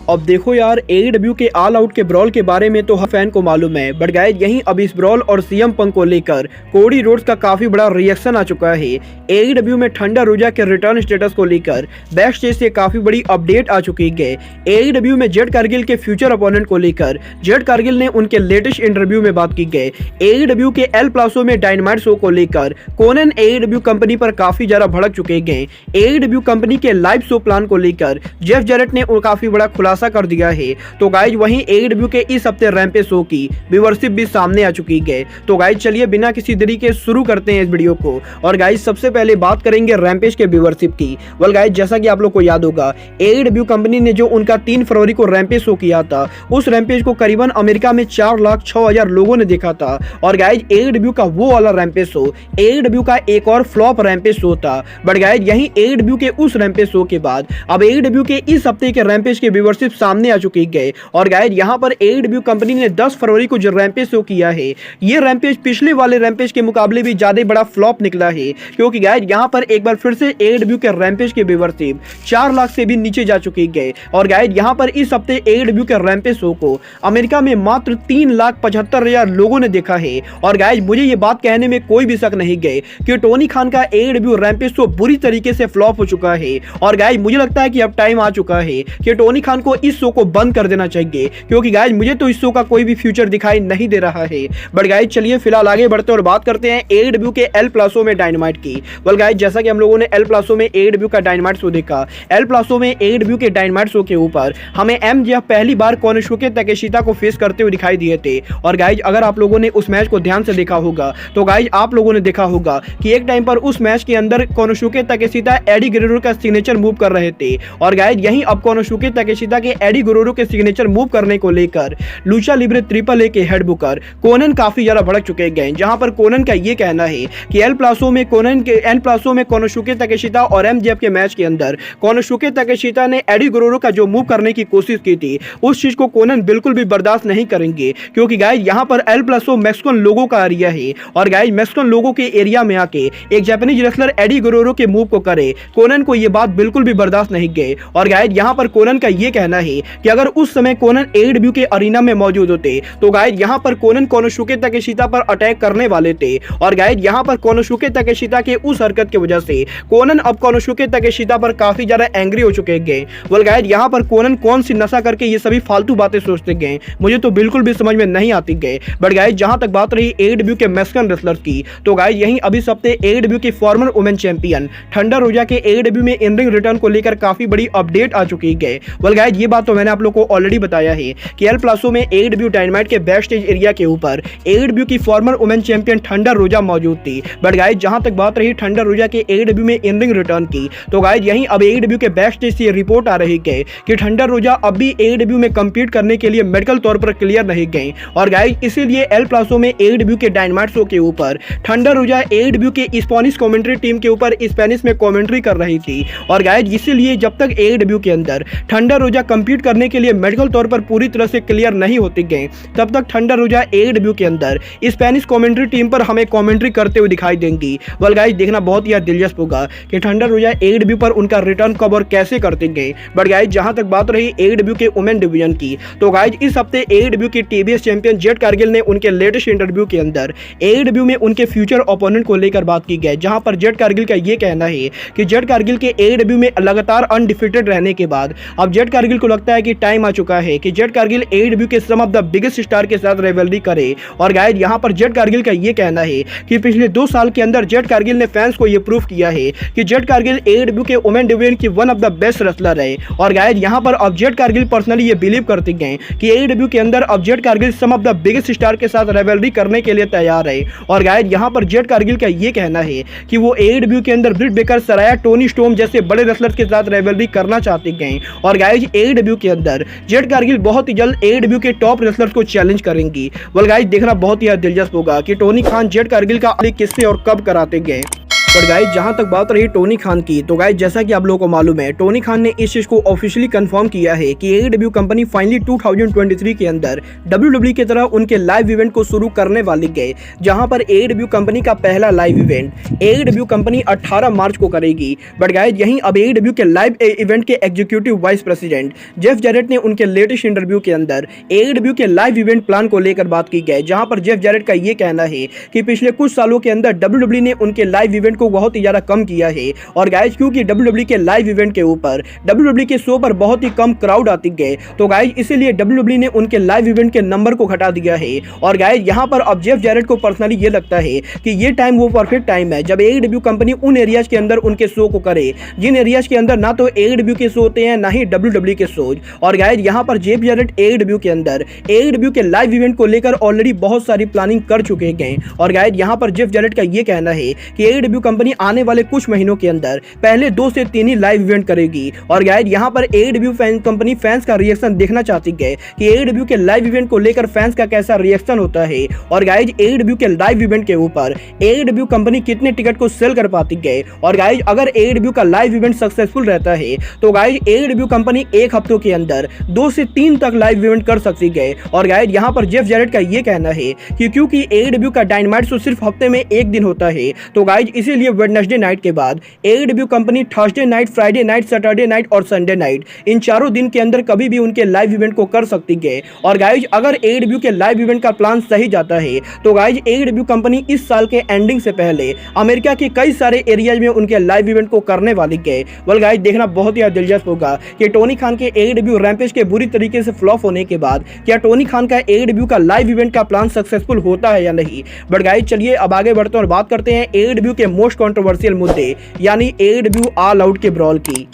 अब देखो यार, AEW के ऑल आउट के ब्रॉल के बारे में तो हर फैन को मालूम है, बट गाइस यहीं अब इस ब्रॉल और CM पंक को लेकर कोडी रोड्स का काफी बड़ा रिएक्शन आ चुका है। AEW में थंडर रोजा के रिटर्न स्टेटस को लेकर बैक स्टेज से काफी बड़ी अपडेट आ चुकी है। AEW में जेड कारगिल के फ्यूचर अपोनेंट को लेकर जेड कारगिल ने उनके लेटेस्ट इंटरव्यू में बात की गई। AEW के एल प्लासो में डायनामाइट शो को लेकर कोनन AEW कंपनी पर काफी ज्यादा भड़क चुके हैं। AEW कंपनी के लाइव शो प्लान को लेकर जेफ जैरेट ने काफी बड़ा खुलासा कर दिया है। तो गाइज वहीं AEW के इस हफ्ते रैंपेज शो की व्यूअरशिप भी सामने आ चुकी है। तो गाइज चलिए बिना किसी देरी के शुरू करते हैं इस वीडियो को। और गाइज सबसे पहले बात करेंगे रैंपेज के व्यूअरशिप की। वेल गाइज जैसा कि आप लोग को याद होगा, AEW कंपनी ने जो उनका 3 फरवरी को रैंपेज शो किया था, उस रैंपेज को करीबन अमेरिका में 4,06,000 लोगों ने देखा था। और गाइज AEW का वो वाला रैंपेज शो AEW का एक और फ्लॉप रैंपेज शो था। बट गाइज यहीं AEW के उस रैंपेज शो के बाद अब AEW के इस हफ्ते के रैंपेज की व्यूअरशिप सामने आ चुकी है। और गाइज यहां पर AEW कंपनी ने 10 फरवरी को जो रैंपेज शो किया है, ये रैंपेज पिछले वाले रैंपेज के मुकाबले भी ज्यादा बड़ा फ्लॉप निकला है। क्योंकि गाइज यहां पर एक बार फिर से AEW के रैंपेज की व्यूअरशिप 4 लाख से भी नीचे जा चुकी है। और गाइज यहां पर इस हफ्ते AEW के रैंपेज शो को अमेरिका में मात्र 3,75,000 लोगों ने देखा है। और गाइज मुझे ये बात कहने में कोई भी शक नहीं गए कि टोनी खान का AEW रैंपेज शो बुरी तरीके से फ्लॉप हो चुका है। और गाइज मुझे लगता है कि अब टाइम आ चुका है कि टोनी खान को इस शो को बंद कर देना चाहिए। क्योंकि गाइज मुझे तो इस शो का कोई भी फ्यूचर दिखाई नहीं दे रहा है। बट गाइज चलिए फिलहाल आगे बढ़ते और बात करते हैं AEW के एल प्लासो में डायनामाइट की। वेल गाइज जैसा कि हम लोगों ने एल प्लासो में AEW का डायनामाइट शो देखा, एल प्लासो में AEW के डायनामाइट शो के ऊपर हमें MJF पहली बार कोनोसुके ताकेशिता को फेस करते हुए दिखाई दिए थे। और गाइज अगर आप लोगों ने उस मैच को ध्यान से देखा होगा तो गाइज आप लोगों ने देखा होगा कि एक टाइम पर उस मैच के अंदर कोनोसुके ताकेशिता एडी गुर्रेरो का सिग्नेचर मूव कर रहे थे। और गाइज यहीं अब कोनोसुके ताकेशिता के एडी गुर्रेरो के सिग्नेचर मूव करने को लेकर लूचा लिब्रे ट्रिपल ए के हेड बुकर कोनन काफी ज्यादा भड़क चुके हैं। जहां पर कोनन का ये कहना है कि एल प्लासो में कोनोसुके ताकेशिता और MJF के मैच के अंदर कोनोसुके ताकेशिता ने एडी गुर्रेरो का जो मूव करने की कोशिश की थी, उस चीज को कोनन बिल्कुल भी बर्दाश्त नहीं करेंगे। क्योंकि गाइज यहां पर एल प्लासो मैक्सिकन लोगों का एरिया है। और गाइज मैक्सिकन लोगों के एरिया में आके एक जापानीज रेसलर एडी गुर्रेरो के मूव को करे, कोनन को ये बात बिल्कुल भी बर्दाश्त नहीं गए। और गाइज यहां पर कोनन का ये कहना है कि अगर उस समय कोनन AEW के अरीना में मौजूद होते तो गाइज यहां पर कोनन कोनोसुके ताकेशिता पर अटैक करने वाले थे। और गाइज यहां पर कोनोसुके ताकेशिता के उस हरकत की वजह से कोनन अब कोनोसुके ताकेशिता पर काफी ज्यादा एंग्री हो चुके हैं। वेल गाइज यहां पर कोनन कौन सी नशा करके ये सभी फालतू बातें सोचते गए, मुझे तो बिल्कुल भी समझ में नहीं आती गए। बट गाइज जहां तक बात रही AEW के मैक्सिकन रेसलर्स की, तो गाइज यहीं अभी इस हफ्ते AEW की फॉर्मर वुमेन चैंपियन थंडर रोजा के AEW में इन रिंग रिटर्न को लेकर काफी बड़ी अपडेट आ चुकी है। वेल गाइज ये बात तो मैंने आप लोग को ऑलरेडी बताया है कि एल प्लासो में AEW डायनामाइट के बैक स्टेज एरिया के ऊपर AEW की फॉर्मर वुमेन चैंपियन थंडर रोजा मौजूद थी। बट गाइज जहां तक बात रही थंडर रोजा के AEW में इन रिंग रिटर्न की, तो गाइज यहीं अब AEW के बैक स्टेज से रिपोर्ट आ रही है कि थंडर रोजा अब भी AEW में कम्पीट करने के लिए मेडिकल तौर पर क्लियर नहीं गए। और गाइज इसीलिए एल प्लासो में AEW के डायनामाइट शो के ऊपर थंडर रोजा AEW के स्पेनिश कमेंट्री टीम के ऊपर स्पेनिश में कमेंट्री कर रही थी। और गाइज इसीलिए जब तक AEW के अंदर थंडर रोजा कम्पीट करने के लिए मेडिकल तौर पर पूरी तरह से क्लियर नहीं होती गए, तब तक थंडर रोजा AEW के अंदर स्पेनिश कमेंट्री टीम पर हमें कमेंट्री करते हुए दिखाई देंगी। वेल गाइज देखना बहुत ही दिलचस्प होगा कि थंडर रोजा AEW पर उनका रिटर्न कब और कैसे करते गए। बट गाइज जहां तक बात रही AEW के वुमेन डिवीजन की, तो गाइज इस हफ्ते AEW की TBS चैंपियन जेड कारगिल ने उनके लेटेस्ट इंटरव्यू के अंदर AEW में उनके फ्यूचर ओपोनेंट को लेकर बात की गई। जहां पर जेड कारगिल का ये कहना है कि जेड कारगिल के AEW में लगातार अनडिफीटेड रहने के बाद अब जेड कारगिल को लगता है कि टाइम आ चुका है कि जेड कारगिल AEW के सम ऑफ द बिगेस्ट स्टार के साथ रिवैल्री करे। और गाइज यहां पर जेड कारगिल का ये कहना है कि पिछले 2 साल के अंदर जेड कारगिल ने फैंस को ये प्रूफ किया है कि जेड कारगिल AEW के वुमेन डिवीजन की one of the best wrestler है। और गाइज यहां पर अब जेड कारगिल पर्सनली ये बिलीव करते गए कि AEW के अंदर अब Jade Cargill some of the biggest star के साथ रिवैल्री करने के लिए तैयार है। और गाइज यहां पर जेड कारगिल का ये कहना है कि वो AEW के अंदर ब्रिट बेकर, सराया, टोनी स्टोम जैसे बड़े रेसलर्स के साथ रिवैल्री करना चाहते गए। और गाइज AEW के अंदर जेड कारगिल बहुत ही जल्द AEW के टॉप रेसलर्स को चैलेंज करेंगी। वेल गाइज देखना बहुत ही दिलचस्प होगा कि टोनी खान जेड कारगिल का किससे और कब कराते गए। पर गाइस जहां तक बात रही टोनी खान की, तो गाइस जैसा कि आप लोगों को मालूम है, टोनी खान ने इस चीज को ऑफिशियली कंफर्म किया है कि एईडब्ल्यू कंपनी फाइनली 2023 के अंदर डब्ल्यूडब्ल्यूई की तरह उनके लाइव इवेंट को शुरू करने वाली है, जहां पर एईडब्ल्यू कंपनी का पहला लाइव इवेंट एईडब्ल्यू कंपनी 18 मार्च को करेगी। बट गाइस यहीं अब एईडब्ल्यू के लाइव इवेंट के executive vice president Jeff Jarrett ने उनके लेटेस्ट इंटरव्यू के अंदर एईडब्ल्यू के लाइव इवेंट प्लान को लेकर बात की है, जहां पर जेफ जैरेट का यह कहना है कि पिछले कुछ सालों के अंदर डब्ल्यूडब्ल्यूई ने उनके लाइव इवेंट को बहुत ही ज्यादा कम किया है। और गाइस क्योंकि डब्ल्यूडब्ल्यूई के लाइव इवेंट के ऊपर डब्ल्यूडब्ल्यूई के शो पर बहुत ही कम क्राउड आती है, तो गाइस इसीलिए डब्ल्यूडब्ल्यूई ने उनके लाइव इवेंट के नंबर को घटा दिया है। और गाइस यहां पर अब जेफ जैरेट को पर्सनली ये लगता है कि ये टाइम वो परफेक्ट टाइम है जब एईडब्ल्यू कंपनी उन एरियाज के अंदर उनके शो को करे जिन एरियाज के अंदर ना तो एईडब्ल्यू के शो होते हैं ना ही डब्ल्यूडब्ल्यूई के शो। और गाइस यहां पर जेफ जैरेट एईडब्ल्यू के अंदर एईडब्ल्यू के लाइव इवेंट को लेकर ऑलरेडी बहुत सारी प्लानिंग कर चुके हैं। और गाइस यहां पर जेफ जैरेट का ये कहना है कि एईडब्ल्यू कंपनी आने वाले कुछ महीनों के अंदर पहले 2 से 3 ही लाइव इवेंट करेगी। और गाइस यहां पर एईडब्ल्यू कंपनी फैंस का रिएक्शन देखना चाहती है कि एईडब्ल्यू के लाइव इवेंट को लेकर फैंस का कैसा रिएक्शन होता है। और गाइस एईडब्ल्यू के लाइव इवेंट के ऊपर एईडब्ल्यू कंपनी कितने टिकट को सेल कर पाती है। और गाइस अगर एईडब्ल्यू का लाइव इवेंट सक्सेसफुल रहता है तो गाइस एईडब्ल्यू कंपनी एक हफ्तों के अंदर 2 से 3 तक लाइव इवेंट कर सकती है। और गाइस यहां पर जेफ जैरेट का ये कहना है कि क्योंकि एईडब्ल्यू का डायनामाइट शो सिर्फ हफ्ते में एक दिन होता है, तो गाइस इसीलिए वेडनेसडे नाइट के बाद AEW company Thursday night, Friday night, Saturday night और संडे नाइट इन चारों दिन के अंदर कभी भी उनके लाइव इवेंट को कर सकती है। और गाइस अगर एईडब्ल्यू के लाइव इवेंट का प्लान सही जाता है तो गाइस एईडब्ल्यू कंपनी इस साल के एंडिंग से पहले अमेरिका के कई सारे एरियाज में उनके लाइव इवेंट को करने वाली है। वेल गाइस देखना बहुत ही दिलचस्प होगा कि टोनी खान के एईडब्ल्यू रैम्पेज के बुरी तरीके से फ्लॉप होने के बाद क्या टोनी खान का एईडब्ल्यू का लाइव इवेंट का प्लान सक्सेसफुल होता है या नहीं। बट गाइस चलिए अब आगे बढ़ते हैं और बात करते हैं एईडब्ल्यू के मोस्ट कंट्रोवर्शियल मुद्दे यानी एईडब्ल्यू ऑल आउट के ब्रॉल की।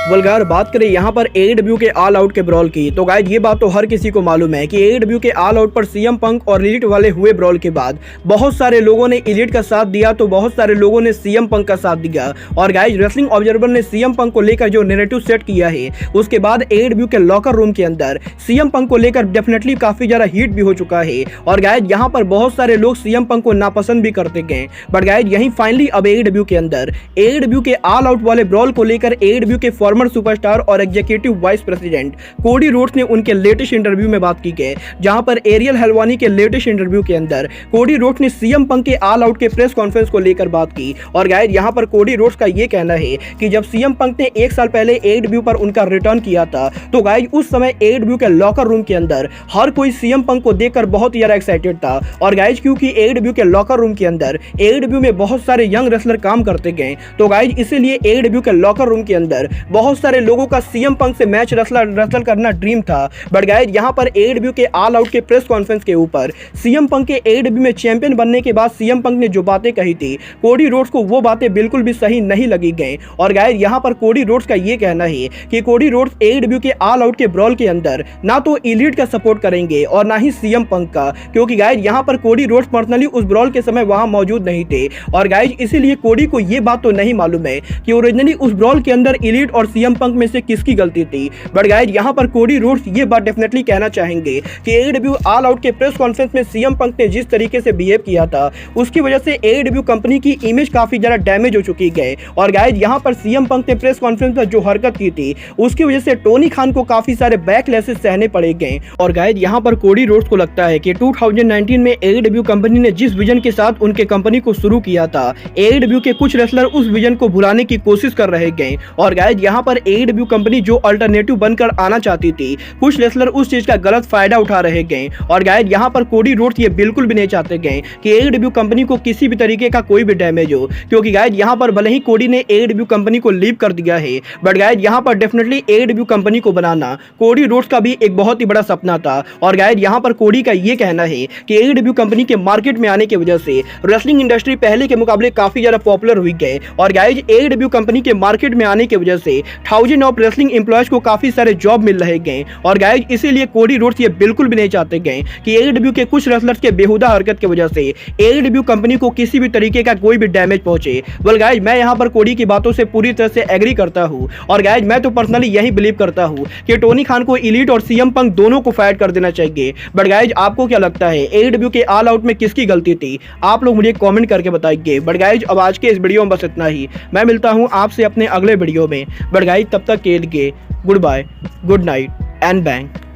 वल्गार बात करें यहाँ पर एईडब्ल्यू के ऑल आउट के ब्रॉल की, तो गाइस ये बात तो हर किसी को मालूम है कि एईडब्ल्यू के ऑल आउट पर सीएम पंक और एलीट वाले हुए ब्रॉल के बाद बहुत सारे लोगों ने एलीट का साथ दिया तो बहुत सारे लोगों ने सीएम पंक का साथ दिया। और गाइस रेसलिंग ऑब्जर्वर ने सीएम पंक को लेकर जो नैरेटिव सेट किया है उसके बाद एईडब्ल्यू के लॉकर रूम के अंदर सीएम पंक को लेकर डेफिनेटली काफी ज्यादा हीट भी हो चुका है। और गाइस यहाँ पर बहुत सारे लोग सीएम पंक को नापसंद भी करते गए। बट गाइस यही फाइनली अब एईडब्ल्यू के अंदर एईडब्ल्यू के ऑल आउट वाले ब्रॉल को लेकर एईडब्ल्यू के फॉर्मर सुपरस्टार और executive vice president Cody Rhodes ने उनके लेटेस्ट इंटरव्यू में बात की है, जहां पर एरियल हेलवानी के लेटेस्ट इंटरव्यू के अंदर कोडी रोड्स ने सीएम पंक के ऑल आउट के प्रेस कॉन्फ्रेंस को लेकर बात की। और गाइस यहां पर कोडी रोड्स का यह कहना है कि जब सीएम पंक ने 1 साल पहले एईडब्ल्यू पर उनका रिटर्न किया था तो गाइस उस समय एईडब्ल्यू के लॉकर रूम के अंदर हर कोई सीएम पंक को देखकर बहुत ही ज्यादा एक्साइटेड था। और गाइस क्योंकि एईडब्ल्यू के लॉकर रूम के अंदर एईडब्ल्यू में बहुत सारे यंग रेसलर काम करते गए, तो गाइस इसीलिए एईडब्ल्यू के लॉकर रूम के अंदर बहुत सारे लोगों का सीएम पंक से मैच रेसल करना ड्रीम था। बट गाइस यहां पर एईडब्ल्यू के ऑल आउट के प्रेस कॉन्फ्रेंस के ऊपर सीएम पंक के एईडब्ल्यू में चैंपियन बनने के बाद सीएम पंक ने जो बातें कही थी कोडी रोड्स को वो बातें बिल्कुल भी सही नहीं लगी गई। और गाइस यहां पर कोडी रोड्स का ये कहना है कि कोडी रोड्स एईडब्ल्यू के ऑल आउट के ब्रॉल के अंदर ना तो एलीट का सपोर्ट करेंगे और ना ही सीएम पंक का, क्योंकि गाइस यहां पर कोडी रोड्स पर्सनली उस ब्रॉल के समय वहां मौजूद नहीं थे। और गाइस इसीलिए कोडी को ये बात तो नहीं मालूम है कि ओरिजिनली उस ब्रॉल के अंदर एलीट और सीएम पंक में से किसकी गलती थी। बट गाइस यहां पर कोडी रोड्स ये बात डेफिनेटली कहना चाहेंगे कि एईडब्ल्यू ऑल आउट के प्रेस कॉन्फ्रेंस में सीएम पंक ने जिस तरीके से बिहेव किया था उसकी वजह से एईडब्ल्यू कंपनी की इमेज काफी ज्यादा डैमेज हो चुकी है। और गाइस यहां पर सीएम पंक ने प्रेस कॉन्फ्रेंस में जो हरकत की थी उसकी वजह से टोनी खान को काफी सारे बैकलैशेस सहने पड़े गए। और गाइस यहां पर कोडी रोड्स को लगता है कि 2019 में एईडब्ल्यू कंपनी ने जिस विजन के साथ उनके कंपनी को शुरू किया था एईडब्ल्यू के कुछ रेसलर उस विजन को भुलाने की कोशिश कर रहे गए। और गाइस यहां पर एईडब्ल्यू कंपनी जो अल्टरनेटिव बनकर आना चाहती थी कुछ रेसलर उस चीज का गलत फायदा उठा रहे गए। और गाइस यहां पर कोडी रोड्स ये बिल्कुल भी नहीं चाहते गए कि एईडब्ल्यू कंपनी को किसी भी तरीके का कोई भी डैमेज हो, क्योंकि गाइस यहां पर भले ही कोडी ने एईडब्ल्यू कंपनी को लीव कर दिया है बट गाइस यहां पर डेफिनेटली एईडब्ल्यू कंपनी को बनाना कोडी रोड्स का भी एक बहुत ही बड़ा सपना था। और गाइस यहां पर कोडी का ये कहना है कि एईडब्ल्यू कंपनी के मार्केट में आने की वजह से रेसलिंग इंडस्ट्री पहले के मुकाबले काफी ज्यादा पॉपुलर हुई है। और गाइस एईडब्ल्यू कंपनी के मार्केट में आने की वजह से थाउजेंड ऑफ रेसलिंग एम्प्लॉयज को काफी सारे जॉब मिल रहे गए और गाइज इसीलिए कोडी रोड्स ये बिल्कुल भी नहीं चाहते गए कि AEW के कुछ रेसलर्स के बेहुदा हरकत की वजह से AEW कंपनी को किसी भी तरीके का कोई भी डैमेज पहुंचे। वेल गाइज मैं यहाँ पर कोडी की बातों से पूरी तरह से एग्री करता हूँ और गाइज मैं तो पर्सनली यही बिलीव करता हूँ कि टोनी खान को एलीट और CM पंक दोनों को फाइट कर देना चाहिए। बट गाइज आपको क्या लगता है AEW के ऑल आउट में किसकी गलती थी? आप लोग मुझे कमेंट करके बताइए। बट गाइज अब आज के इस वीडियो में बस इतना ही। मैं मिलता हूँ आपसे अपने अगले वीडियो में। बट गाइज तब तक के लिए good bye, good night and bang.